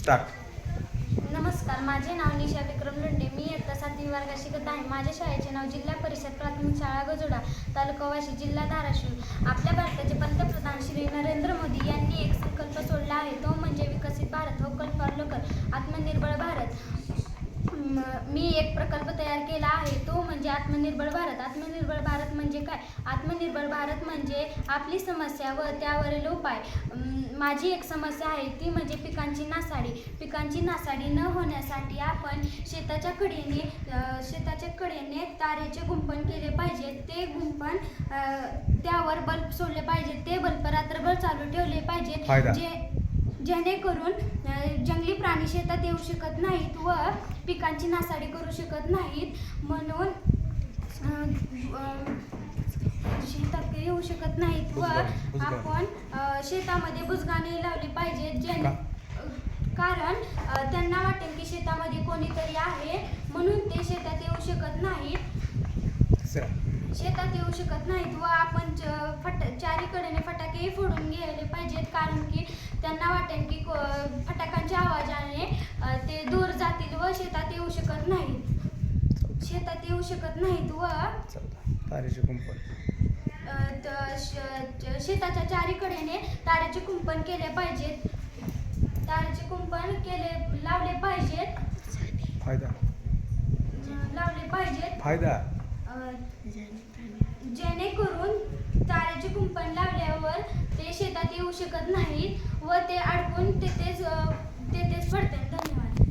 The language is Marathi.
स्टार्ट. नमस्कार, माझे नाव निशा विक्रम लोंढे. मी इयत्ता 7वी वर्गात शिकत आहे. माझ्या शाळेचे नाव जिल्हा परिषद प्राथमिक शाळा गजोडा, तालुका वाशी, जिल्हा धाराशिव. आपल्या भारताचे पंतप्रधान श्री नरेंद्र मोदी यांनी एक संकल्प सोडला आहे, तो म्हणजे विकसित भारत, व्होकल फॉर लोकल, आत्मनिर्भर भारत. मी एक प्रकल्प तयार केला आहे, तो म्हणजे आत्मनिर्भर भारत. आत्मनिर्भर भारत म्हणजे काय? आत्मनिर्भर भारत म्हणजे आपली समस्या व त्यावरील उपाय. माझी एक समस्या आहे, ती म्हणजे पिकांची नासाडी. पिकांची नासाडी न होण्यासाठी आपण शेताच्या कडेने तारेचे कुंपण केले पाहिजे. ते कुंपण त्यावर बल्ब सोडले पाहिजे. ते बल्ब रात्रभर चालू ठेवले पाहिजे, जेणेकरून जंगली प्राणी शेतात येऊ शकत नाहीत व पिकांची नासाडी करू शकत नाहीत, म्हणून शेतात येऊ शकत नाहीत. व आपण शेतामध्ये बुजगाणे लावली पाहिजे, कारण त्यांना वाटेल की शेतामध्ये कोणीतरी आहे, म्हणून ते शेतात येऊ शकत नाहीत. व आपण चारीकडेने फटाके फोडून गेले पाहिजेत, कारण की त्यांना वाटेल की फटाक्यांच्या आवाजाने ते दूर जातील व शेतात येऊ शकत नाहीत. व तारेचे कुंपण शेताच्या चारीकडेने तारेचे कुंपण केले पाहिजेत. लावले पाहिजेत जेणेकरून तारेचे कुंपण लावल्यावर ते शेतात येऊ शकत नाहीत व ते अडकून तेथेच पडतात. धन्यवाद.